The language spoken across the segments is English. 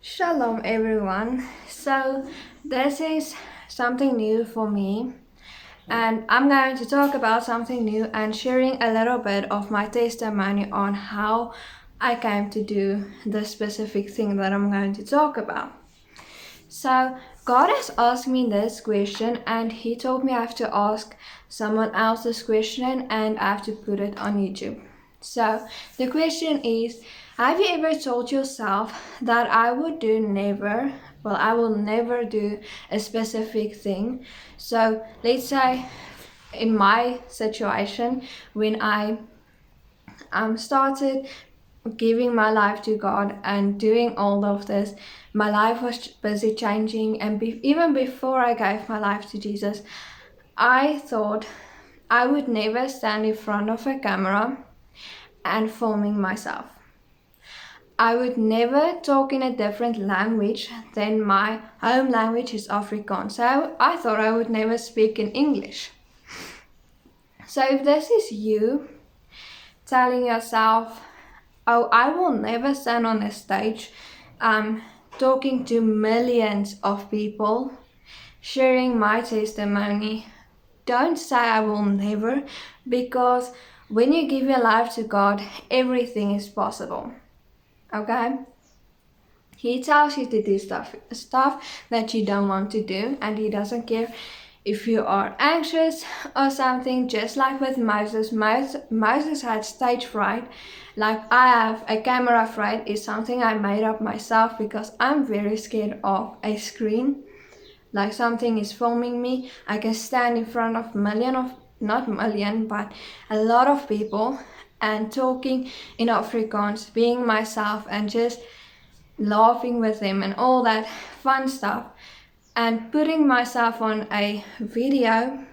Shalom everyone. So this is something new for me and I'm going to talk about something new and sharing a little bit of my testimony on how I came to do the specific thing that I'm going to talk about. So God has asked me this question and he told me I have to ask someone else this question and I have to put it on YouTube. So the question is, have you ever told yourself that I will never do a specific thing? So let's say in my situation, when I started giving my life to God and doing all of this, my life was busy changing. And even before I gave my life to Jesus, I thought I would never stand in front of a camera and filming myself. I would never talk in a different language than my home language is Afrikaans. So I thought I would never speak in English. So if this is you telling yourself, oh, I will never stand on a stage talking to millions of people, sharing my testimony, don't say I will never, because when you give your life to God, everything is possible. Okay? He tells you to do stuff that you don't want to do, and he doesn't care if you are anxious or something. Just like with Moses, Moses had stage fright. Like I have a camera fright is something I made up myself because I'm very scared of a screen. Like something is filming me, I can stand in front of not million, but a lot of people and talking in Afrikaans, being myself and just laughing with them and all that fun stuff. And putting myself on a video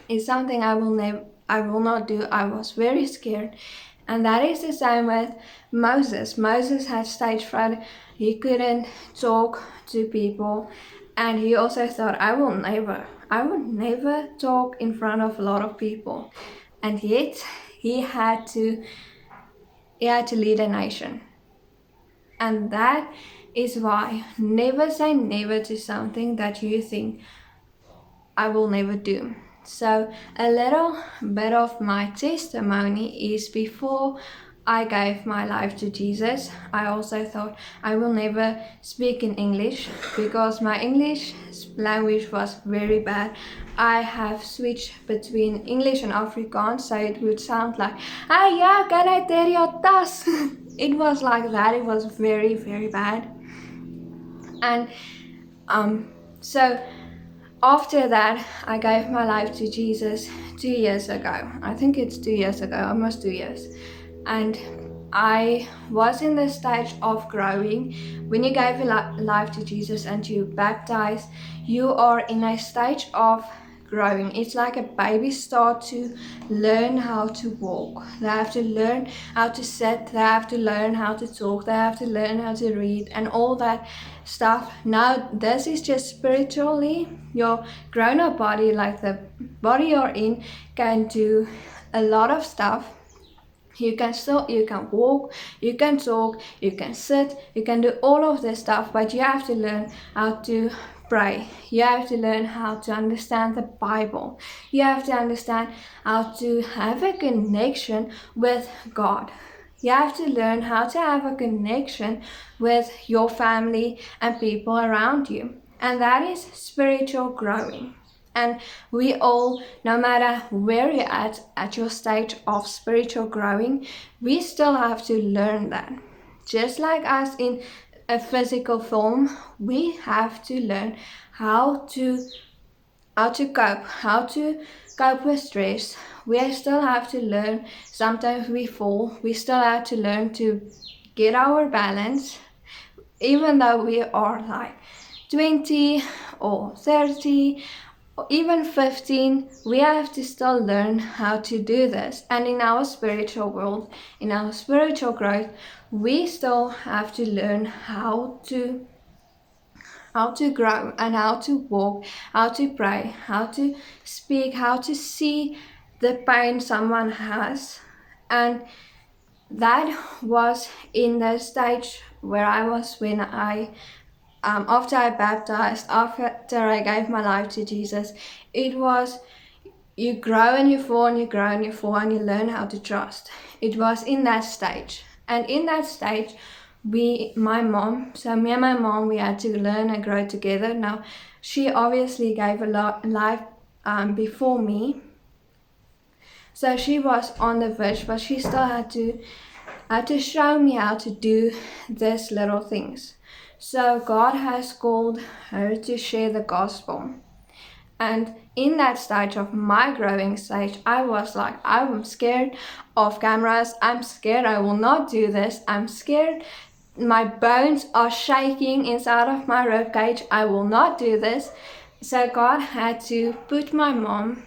is something I will not do. I was very scared. And that is the same with Moses. Moses had stage fright. He couldn't talk to people. And he also thought, I would never talk in front of a lot of people. And yet he had to lead a nation. And that is why never say never to something that you think I will never do. So a little bit of my testimony is before I gave my life to Jesus, I also thought I will never speak in English because my English language was very bad. I have switched between English and Afrikaans, so it would sound like, "Hey, yeah, can I tell your tas?" It was like that. It was very, very bad. And so after that, I gave my life to Jesus 2 years ago. I think it's 2 years ago, almost 2 years. And I was in the stage of growing. When you gave your life to Jesus and you baptize, you are in a stage of growing. It's like a baby start to learn how to walk. They have to learn how to sit, they have to learn how to talk, they have to learn how to read and all that stuff. Now this is just spiritually. Your grown-up body, like the body you're in, can do a lot of stuff. You can walk, you can talk, you can sit, you can do all of this stuff, but you have to learn how to pray. You have to learn how to understand the Bible. You have to understand how to have a connection with God. You have to learn how to have a connection with your family and people around you. And that is spiritual growing. And we all, no matter where you're at your stage of spiritual growing, we still have to learn that. Just like us in a physical form, we have to learn how to cope with stress. We still have to learn. Sometimes we fall. We still have to learn to get our balance, even though we are like 20 or 30 or even 15, we have to still learn how to do this. And in our spiritual world, in our spiritual growth, we still have to learn how to grow and how to walk, how to pray, how to speak, how to see the pain someone has. And that was in the stage where I was when after I baptized, after I gave my life to Jesus. It was, you grow and you fall and you grow and you fall and you learn how to trust. It was in that stage. And in that stage, me and my mom, we had to learn and grow together. Now, she obviously gave a life before me. So she was on the verge, but she still had to show me how to do these little things. So God has called her to share the gospel. And in that stage of my growing stage, I was like, I'm scared of cameras. I'm scared I will not do this. I'm scared. My bones are shaking inside of my rib cage. I will not do this. So God had to put my mom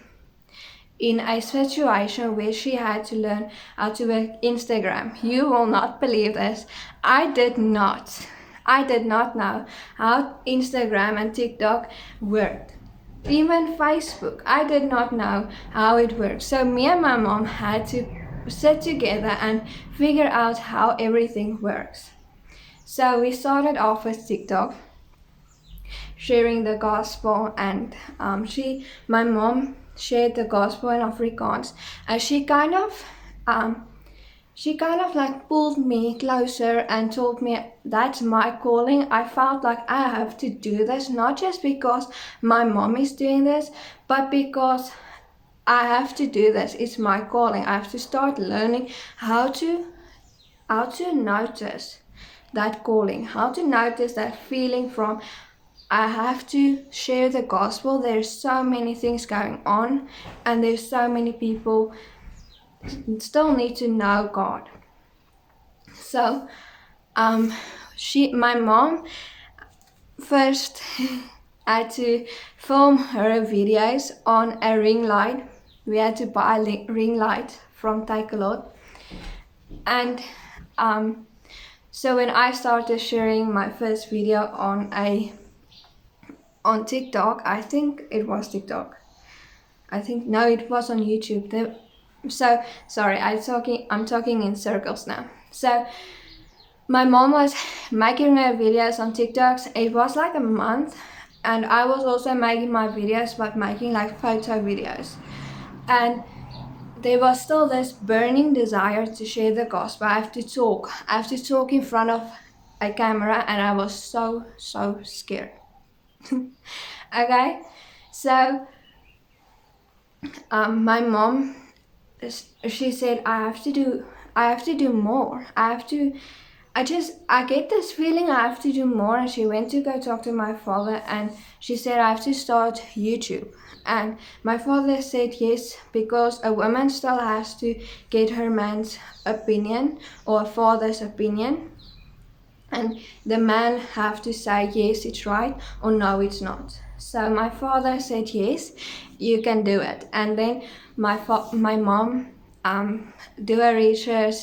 in a situation where she had to learn how to work Instagram. You will not believe this. I did not know how Instagram and TikTok worked. Even Facebook, I did not know how it worked. So me and my mom had to sit together and figure out how everything works. So we started off with TikTok, sharing the gospel, and my mom shared the gospel in Afrikaans, and she kind of like pulled me closer and told me that's my calling. I felt like I have to do this, not just because my mom is doing this, but because I have to do this. It's my calling. I have to start learning how to notice that calling, how to notice that feeling from I have to share the gospel. There's so many things going on, and there's so many people still need to know God. So, my mom first had to film her videos on a ring light. We had to buy a ring light from Takealot. And so when I started sharing my first video on TikTok, I think it was TikTok. No, it was on YouTube. So sorry, I'm talking in circles now. So my mom was making her videos on TikToks. It was like a month, and I was also making my videos, but making like photo videos. And there was still this burning desire to share the gospel. I have to talk in front of a camera, and I was so scared. Okay, so my mom, she said I have to do more. I get this feeling I have to do more. And she went to go talk to my father, and she said I have to start YouTube. And my father said yes, because a woman still has to get her man's opinion or a father's opinion, and the man have to say yes, it's right, or no, it's not. So my father said yes, you can do it. And then my mom do a research,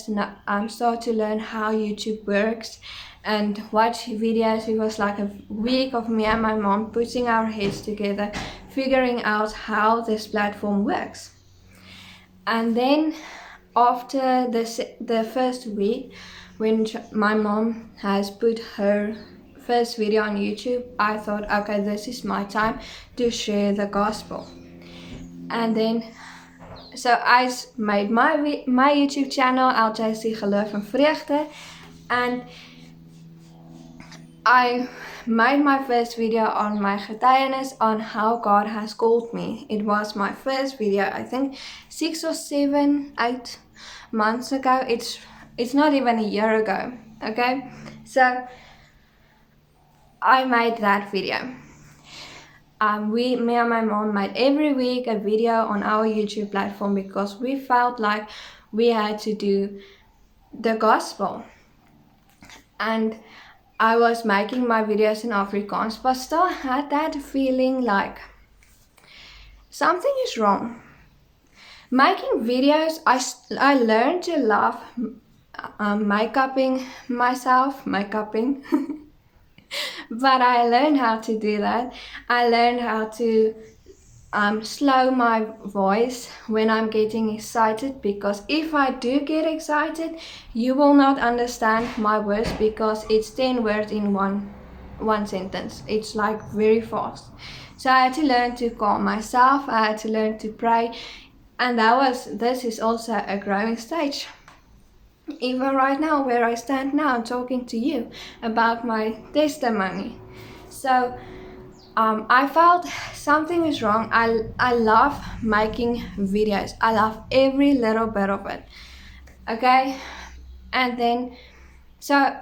start to learn how YouTube works and watch videos. It was like a week of me and my mom putting our heads together, figuring out how this platform works. And then after the first week, when my mom has put her first video on YouTube, I thought, okay, this is my time to share the gospel. And then, so I made my YouTube channel, LJC Geloof en Vreugde, and I made my first video on my getuienis on how God has called me. It was my first video, I think 6 or 7, 8 months ago. It's not even a year ago, okay? So I made that video. Me and my mom made every week a video on our YouTube platform, because we felt like we had to do the gospel. And I was making my videos in Afrikaans, but still had that feeling like something is wrong. Making videos, I learned to love makeuping myself, but I learned how to do that. I learned how to slow my voice when I'm getting excited, because if I do get excited, you will not understand my words, because it's 10 words in one sentence. It's like very fast. So I had to learn to calm myself. I had to learn to pray, and this is also a growing stage. Even right now, where I stand now talking to you about my testimony. So I felt something is wrong. I love making videos. I love every little bit of it. Okay, and then so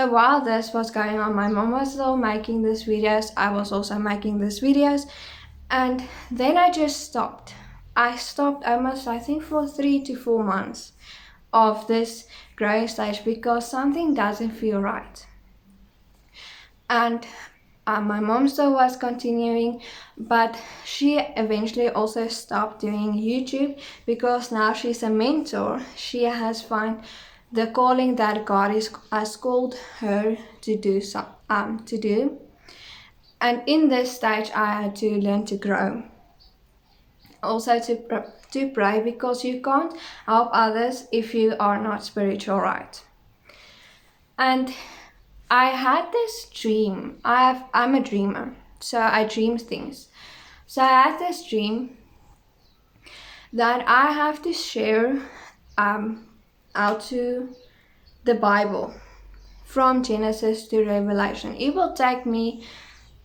while this was going on, my mom was still making these videos. I was also making these videos, and then I just stopped. I stopped almost, I think, for 3 to 4 months of this growing stage, because something doesn't feel right. And my mom still was continuing, but she eventually also stopped doing YouTube, because now she's a mentor. She has found the calling that God has called her to do. And in this stage, I had to learn to grow. Also to pray, because you can't help others if you are not spiritual right. And I had this dream. I'm a dreamer, so I dream things. So I had this dream that I have to share out to the Bible from Genesis to Revelation. It will take me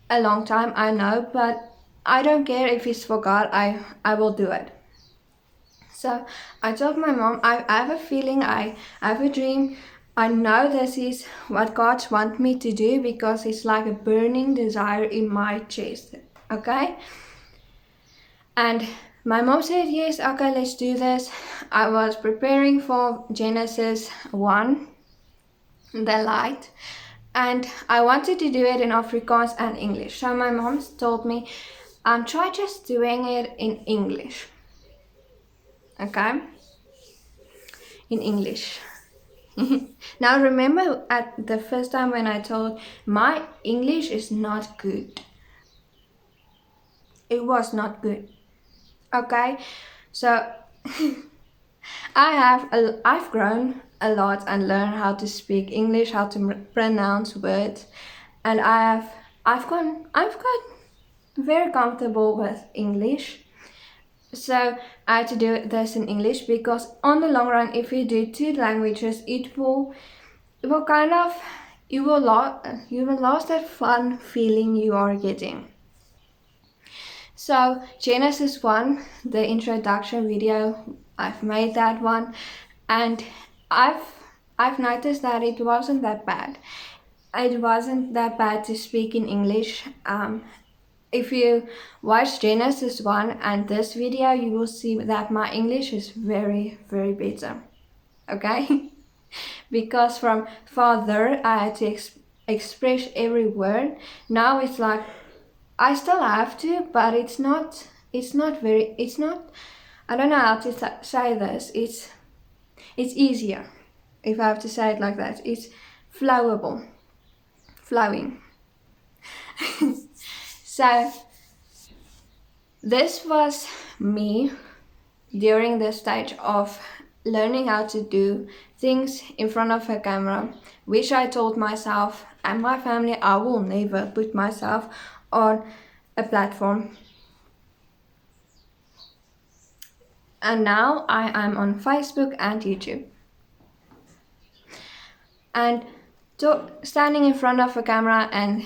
a long time, I know, but I don't care if it's for God. I will do it. So I told my mom, I have a feeling, I have a dream. I know this is what God wants me to do, because it's like a burning desire in my chest. Okay? And my mom said, yes, okay, let's do this. I was preparing for Genesis 1, the light. And I wanted to do it in Afrikaans and English. So my mom told me, try just doing it in English. Okay? In English. Now remember, at the first time when I told, my English is not good. It was not good. Okay? So I've grown a lot and learned how to speak English, how to pronounce words, and I've got very comfortable with English. So I had to do this in English, because on the long run, if you do 2 languages, you will lose that fun feeling you are getting. So Genesis 1, the introduction video, I've made that one, and I've noticed that it wasn't that bad. It wasn't that bad to speak in English. If you watch Genesis 1 and this video, you will see that my English is very, very better. Okay? Because from father, I had to express every word. Now it's like, I still have to, but it's not, I don't know how to say this. It's easier, if I have to say it like that. It's flowing. So this was me during the stage of learning how to do things in front of a camera, which I told myself and my family, I will never put myself on a platform. And now I am on Facebook and YouTube. And standing in front of a camera and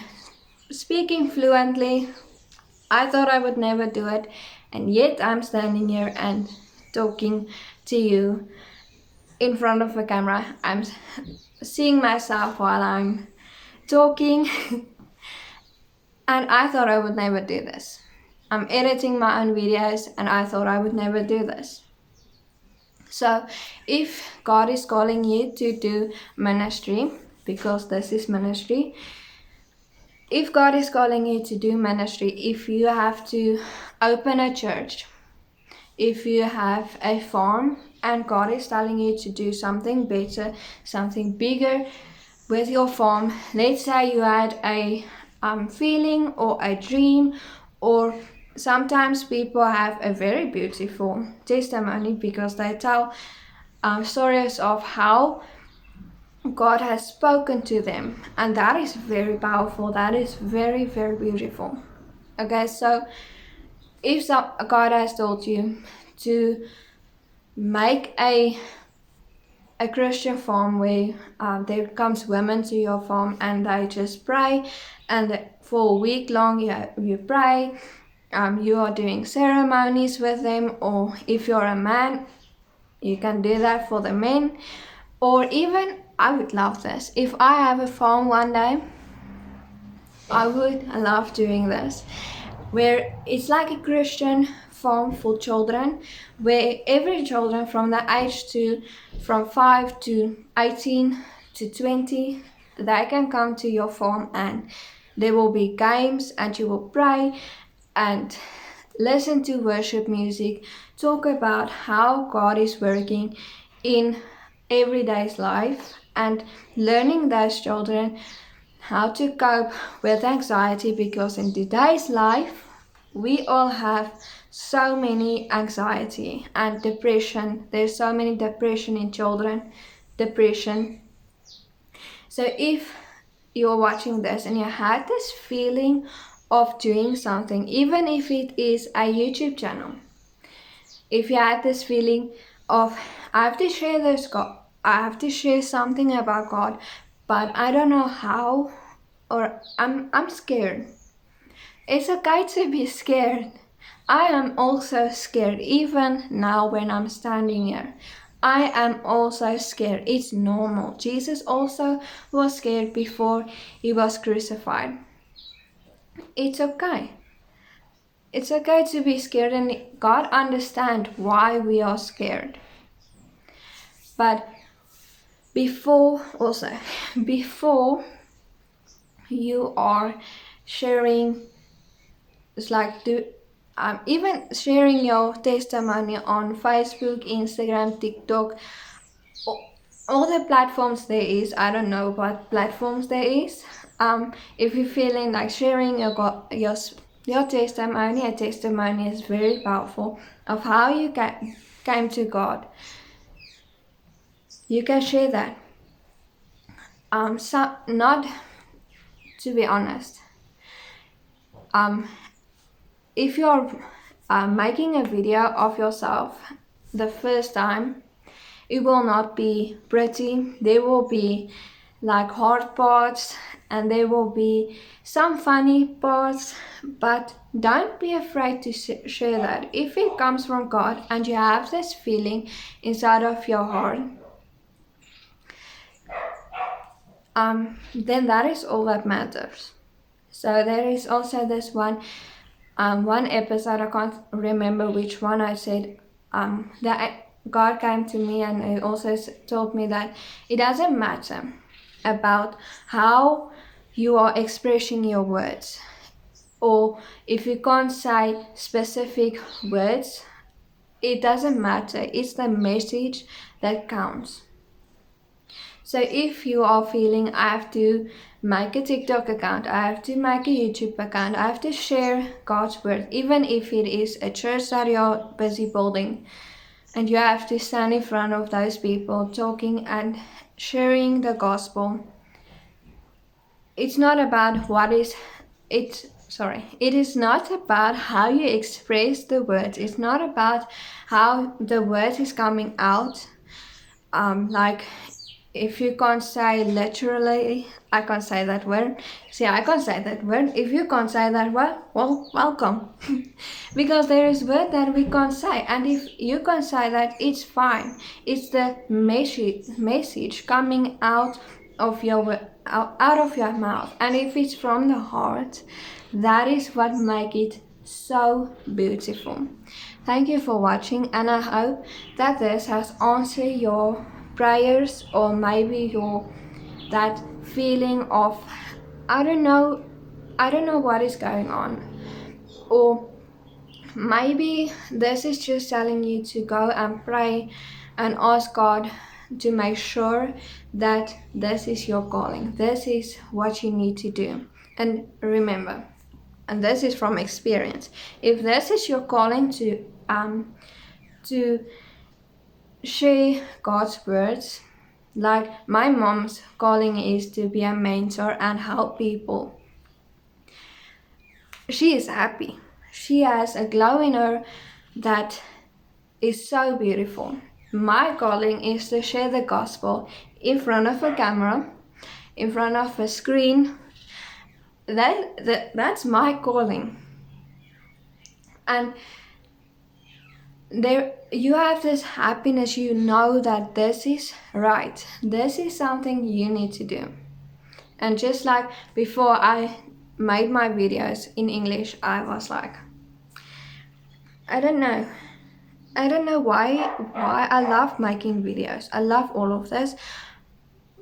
speaking fluently, I thought I would never do it, and yet I'm standing here and talking to you in front of a camera. I'm seeing myself while I'm talking, and I thought I would never do this. I'm editing my own videos, and I thought I would never do this. So if God is calling you to do ministry, because this is ministry, if God is calling you to do ministry, if you have to open a church, if you have a farm and God is telling you to do something better, something bigger with your farm, let's say you had a feeling or a dream or sometimes people have a very beautiful testimony because they tell stories of how God has spoken to them, and that is very powerful. That is very, very beautiful. Okay, so if God has told you to make a Christian farm where there comes women to your farm and they just pray, and for a week long you pray, you are doing ceremonies with them, or if you're a man, you can do that for the men. Or even, I would love this, if I have a farm one day, I would love doing this, where it's like a Christian farm for children, where every children from the age from 5 to 18 to 20, they can come to your farm, and there will be games, and you will pray and listen to worship music, talk about how God is working in everyday's life, and learning those children how to cope with anxiety, because in today's life we all have so many anxiety and depression. There's so many depression in children, depression. So if you're watching this and you had this feeling of doing something, even if it is a YouTube channel, if you had this feeling of, I have to share this God, I have to share something about God, but I don't know how, or I'm scared. It's okay to be scared. I am also scared, even now when I'm standing here. I am also scared. It's normal. Jesus also was scared before he was crucified. It's okay. It's okay to be scared, and God understands why we are scared. But before you are sharing, it's like even sharing your testimony on Facebook, Instagram, TikTok, all the platforms there is. I don't know what platforms there is. If you're feeling like sharing your testimony, a testimony is very powerful of how you came to God. You can share that. So not to be honest. If you're making a video of yourself the first time, it will not be pretty. There will be like hard parts, and there will be some funny parts, but don't be afraid to share that. If it comes from God and you have this feeling inside of your heart, then that is all that matters. So there is also this one episode, I can't remember which one, I said that God came to me and he also told me that it doesn't matter about how you are expressing your words, or if you can't say specific words, it doesn't matter. It's the message that counts. So if you are feeling, I have to make a TikTok account, I have to make a YouTube account, I have to share God's word, even if it is a church that you're busy building, and you have to stand in front of those people talking and sharing the gospel. It's not about it is not about how you express the words. It's not about how the word is coming out. Like, if you can't say literally, I can't say that word. See, I can't say that word. If you can't say that word, well, welcome. Because there is word that we can't say. And if you can't say that, it's fine. It's the message coming out of your mouth. And if it's from the heart, that is what makes it so beautiful. Thank you for watching, and I hope that this has answered your prayers, or maybe that feeling of I don't know what is going on, or maybe this is just telling you to go and pray and ask God to make sure that this is your calling, this is what you need to do. And remember, and this is from experience, if this is your calling to share God's words, like my mom's calling is to be a mentor and help people, she is happy. She has a glow in her that is so beautiful. My calling is to share the gospel in front of a camera, in front of a screen. That's my calling. And there you have this happiness, you know that this is right. This is something you need to do. And just like before I made my videos in English, I was like, I don't know why I love making videos. I love all of this,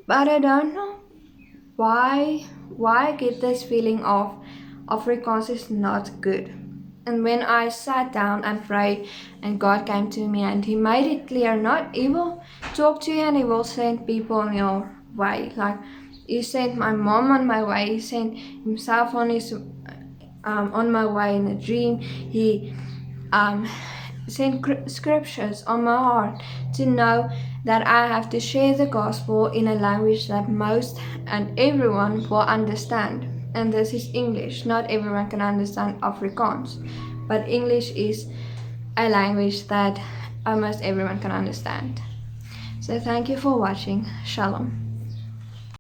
but I don't know why I get this feeling of Afrikaans is not good. And when I sat down and prayed, and God came to me and He made it clear, not He will talk to you and He will send people on your way. Like He sent my mom on my way. He sent Himself on my way in a dream. He sent scriptures on my heart to know that I have to share the gospel in a language that most and everyone will understand. And this is English. Not everyone can understand Afrikaans, but English is a language that almost everyone can understand. So thank you for watching. Shalom.